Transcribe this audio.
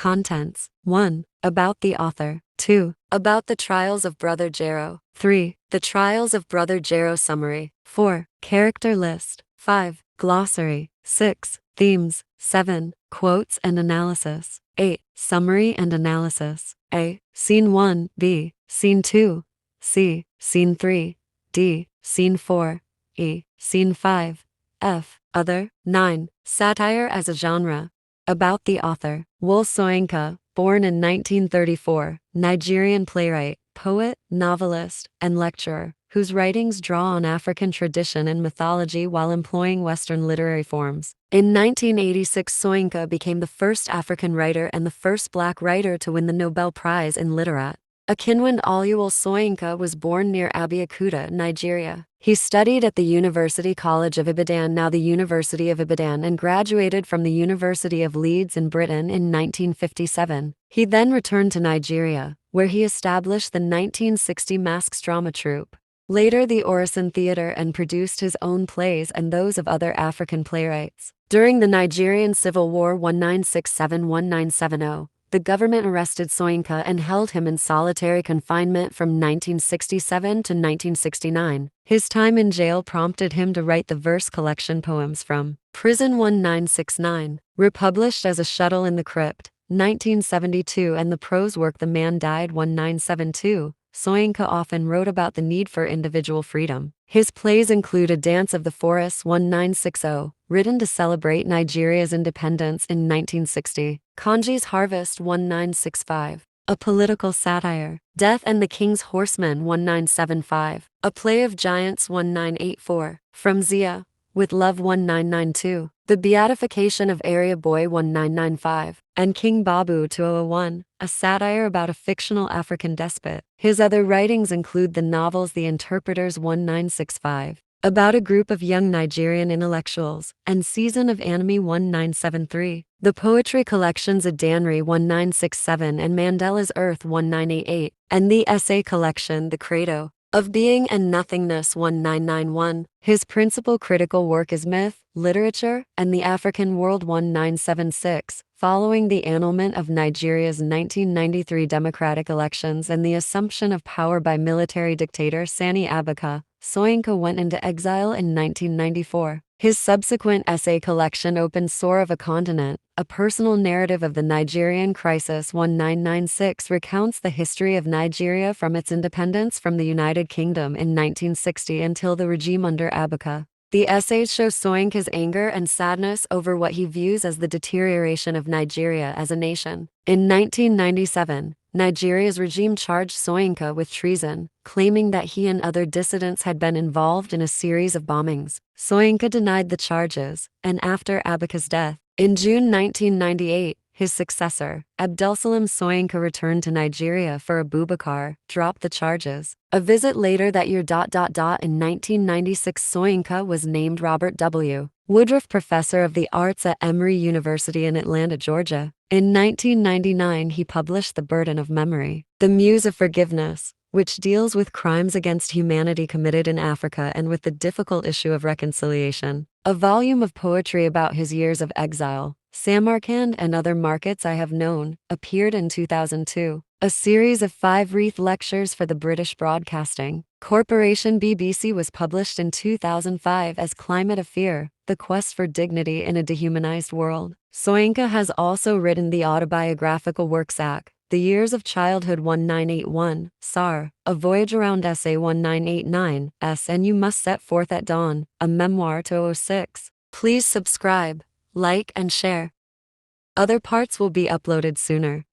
Contents: 1. About the author. 2. About the Trials of Brother Jero. 3. The Trials of Brother Jero Summary. 4. Character List. 5. Glossary. 6. Themes. 7. Quotes and Analysis. 8. Summary and Analysis. A. Scene 1. B. Scene 2. C. Scene 3. D. Scene 4. E. Scene 5. F. Other. 9. Satire as a genre. About the author. Wole Shoyinka, born in 1934, Nigerian playwright, poet, novelist, and lecturer, whose writings draw on African tradition and mythology while employing Western literary forms. In 1986, Shoyinka became the first African writer and the first Black writer to win the Nobel Prize in Literat. Akinwande Wole Shoyinka was born near Abeokuta, Nigeria. He studied at the University College of Ibadan, now the University of Ibadan, and graduated from the University of Leeds in Britain in 1957. He then returned to Nigeria, where he established the 1960 Masks Drama Troupe. Later the Orison Theatre, and produced his own plays and those of other African playwrights. During the Nigerian Civil War 1967–1970, the government arrested Shoyinka and held him in solitary confinement from 1967 to 1969. His time in jail prompted him to write the verse collection Poems from Prison 1969, republished as A Shuttle in the Crypt, 1972, and the prose work The Man Died 1972. Shoyinka often wrote about the need for individual freedom. His plays include A Dance of the Forests 1960, written to celebrate Nigeria's independence in 1960, Kanji's Harvest 1965, a political satire, Death and the King's Horseman 1975, A Play of Giants 1984, From Zia, With Love 1992, The Beatification of Area Boy 1995, and King Babu 2001, a satire about a fictional African despot. His other writings include the novels The Interpreters 1965, about a group of young Nigerian intellectuals, and Season of Anime 1973, the poetry collections Adanri 1967 and Mandela's Earth 1988, and the essay collection The Credo of Being and Nothingness 1991. His principal critical work is Myth, Literature, and the African World 1976. Following the annulment of Nigeria's 1993 democratic elections and the assumption of power by military dictator Sani Abacha, Shoyinka went into exile in 1994. His subsequent essay collection Open Sore of a Continent, a personal narrative of the Nigerian crisis 1996, recounts the history of Nigeria from its independence from the United Kingdom in 1960 until the regime under Abacha. The essays show Shoyinka's anger and sadness over what he views as the deterioration of Nigeria as a nation. In 1997, Nigeria's regime charged Shoyinka with treason, claiming that he and other dissidents had been involved in a series of bombings. Shoyinka denied the charges, and after Abacha's death, in June 1998, his successor, Abdulsalam Shoyinka, returned to Nigeria for Abubakar, dropped the charges. A visit later that year. In 1996, Shoyinka was named Robert W. Woodruff Professor of the Arts at Emory University in Atlanta, Georgia. In 1999, he published The Burden of Memory, The Muse of Forgiveness, which deals with crimes against humanity committed in Africa and with the difficult issue of reconciliation. A volume of poetry about his years of exile, Samarkand and Other Markets I Have Known, appeared in 2002. A series of 5 wreath lectures for the British Broadcasting Corporation BBC was published in 2005 as Climate of Fear, The Quest for Dignity in a Dehumanized World. Shoyinka has also written the autobiographical work Zach, The Years of Childhood 1981, SAR, A Voyage Around Essay 1989, and You Must Set Forth at Dawn, a memoir 2006. Please subscribe, like and share. Other parts will be uploaded sooner.